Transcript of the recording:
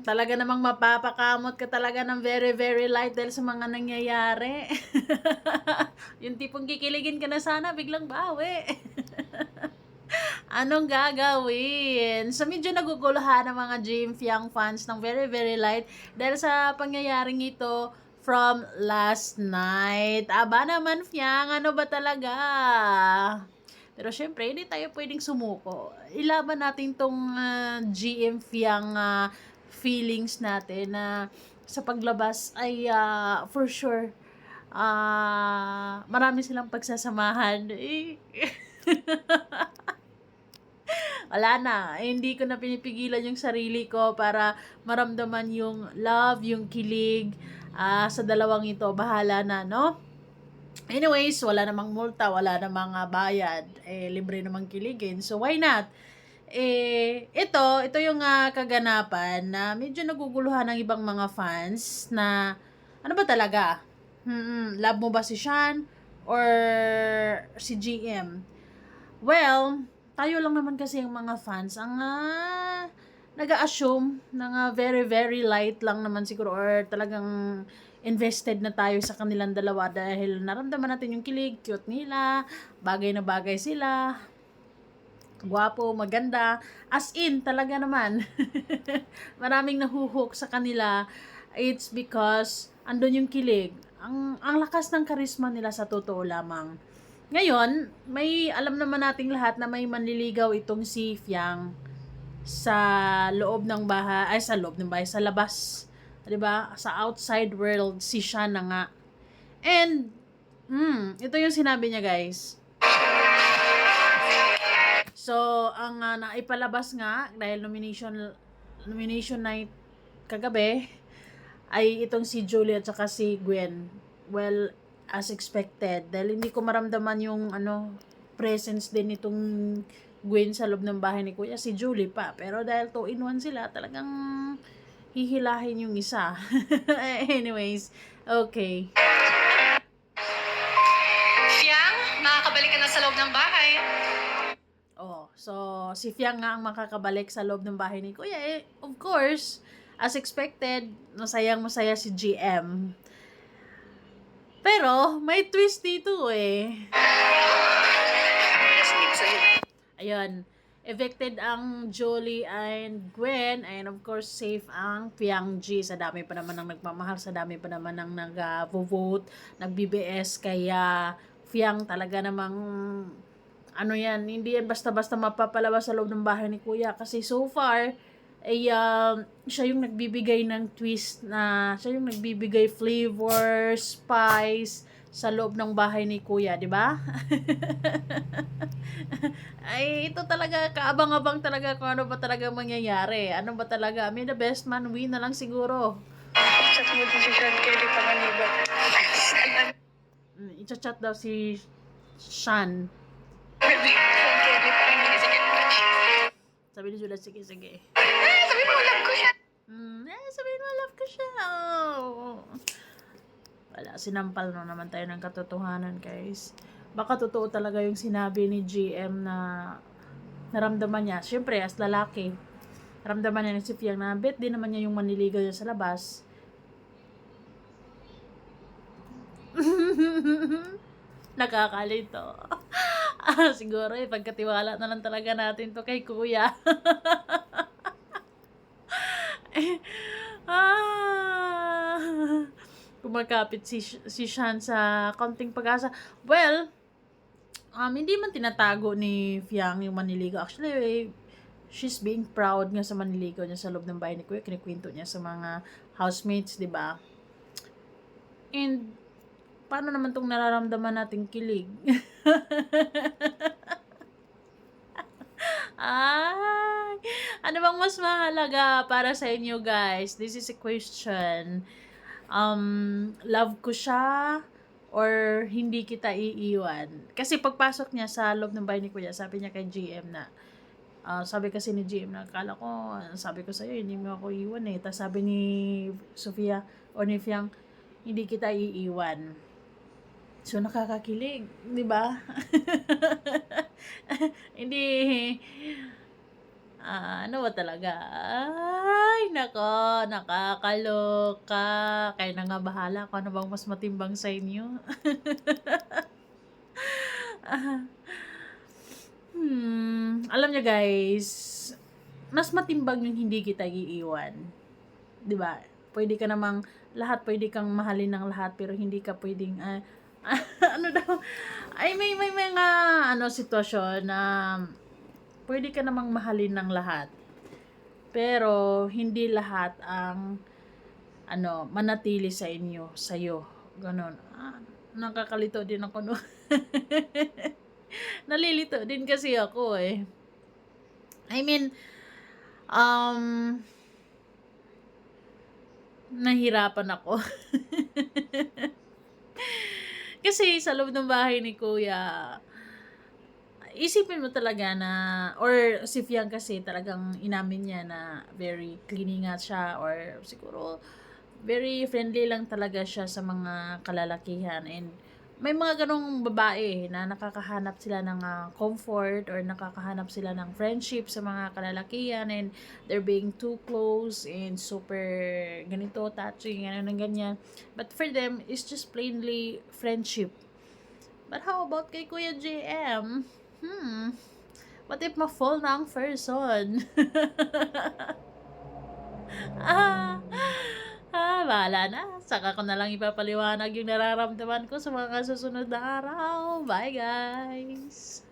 Talaga namang mapapakamot ka talaga ng very, very light dahil sa mga nangyayari. Yung tipong kikiligin ka na sana, biglang bawi. Anong gagawin? So, medyo naguguluhan ng mga Jim Fiang fans ng very, very light dahil sa pangyayaring ito from last night. Aba naman, Fiang, ano ba talaga? Pero syempre, hindi tayo pwedeng sumuko. Ilaban natin tong GM Fiang feelings natin na sa paglabas ay for sure marami silang pagsasamahan. Wala na, hindi ko na pinipigilan yung sarili ko para maramdaman yung love, yung kilig sa dalawang ito. Bahala na, no? Anyways, wala namang multa, wala namang bayad. Libre namang kiligin. So, why not? Ito yung kaganapan na medyo naguguluhan ng ibang mga fans na ano ba talaga? Love mo ba si Sean or si GM? Well, tayo lang naman kasi yung mga fans ang nag-a-assume na very, very light lang naman siguro or talagang invested na tayo sa kanilang dalawa dahil naramdaman natin yung kilig, cute nila, bagay na bagay sila, gwapo, maganda, as in, talaga naman. Maraming nahuhook sa kanila. It's because andun yung kilig. Ang lakas ng karisma nila sa totoo lamang. Ngayon, may alam naman nating lahat na may manliligaw itong si Fiang sa loob ng bahay, sa loob ng bahay, sa labas. 'Di ba? Sa outside world si Sean na nga. And ito yung sinabi niya, guys. So, ang naipalabas nga dahil nomination night kagabi ay itong si Julie at saka si Gwen. Well, as expected. Dahil hindi ko maramdaman yung presence din itong Gwen sa loob ng bahay ni Kuya. Si Julie pa. Pero dahil 2-in-1 sila, talagang hihilahin yung isa. Anyways, okay. Fiang, makakabalik ka na sa loob ng bahay. So si Fiang nga ang makakabalik sa loob ng bahay ni Kuya. Of course, as expected, masayang-masaya si GM. Pero, may twist dito Ayun. Evicted ang Jolie and Gwen, and of course, safe ang Fiang G. Sa dami pa naman ng nagmamahal, sa dami pa naman ng nag-vote, nag-BBS, kaya Fiang talaga namang hindi yan basta-basta mapapalabas sa loob ng bahay ni Kuya. Kasi so far, siya yung nagbibigay ng twist siya yung nagbibigay flavor, spice sa loob ng bahay ni Kuya, di ba? Ay, ito talaga, kaabang-abang talaga kung ano ba talaga mangyayari. Ano ba talaga? May the best man win na lang siguro. Chat mo din si Sean Kelly Panganiban. I-chat daw si Sean. Sabi ni Julia, sige. Sabi mo, love ko siya. Sabi mo, love ko siya. Oh. Wala, sinampal na naman tayo ng katotohanan, guys. Baka totoo talaga yung sinabi ni GM na naramdaman niya. Siyempre, as lalaki, naramdaman niya ni si Fiang na bet din naman niya yung manliligaw niya sa labas. Nakakalito. Siguro pagkatiwala na lang talaga natin to kay Kuya. Kumakapit si Sean sa Kaunting Pag-asa. Well, hindi man tinatago ni Fiang yung manliligaw. Actually, she's being proud nga sa manliligaw niya sa loob ng bahay ni Kuya. Kinikwento niya sa mga housemates, di ba? And paano naman tong nararamdaman nating kilig? Ay, ano bang mas mahalaga para sa inyo, guys? This is a question. Love ko siya or hindi kita iiwan? Kasi pagpasok niya sa loob ng bahay ni Kuya, sabi niya kay GM na sabi kasi ni GM na akala ko, sabi ko sa'yo, hindi mo ako iiwan Tapos sabi ni Sofia o ni Fiang, hindi kita iiwan. So, nakakakilig, di ba? Hindi, ano ba talaga? Ay, nako, nakakaloka. Kayo na nga bahala kung ano bang mas matimbang sa inyo. Alam niyo guys, mas matimbang yung hindi kita iiwan. 'Di ba? Pwede ka namang lahat, pwede kang mahalin ng lahat, pero hindi ka pwedeng ano daw? Ay, may mga sitwasyon na pwede ka namang mahalin ng lahat. Pero hindi lahat ang manatili sa inyo, sa'yo. Ganon. Nakakalito din ako, no? Nalilito din kasi ako, eh. I mean, nahirapan ako. Kasi sa loob ng bahay ni Kuya, isipin mo talaga na, or si Fiang kasi talagang inamin niya na very cleaning nga siya, or siguro very friendly lang talaga siya sa mga kalalakihan. And may mga ganong babae na nakakahanap sila ng comfort, or nakakahanap sila ng friendship sa mga kalalakihan, and they're being too close and super ganito, touching, ganyan. But for them, it's just plainly friendship. But how about kay Kuya JM? What if ma-fall na ang person? Bahala na. Saka ko na lang ipapaliwanag yung nararamdaman ko sa mga susunod na araw. Bye, guys!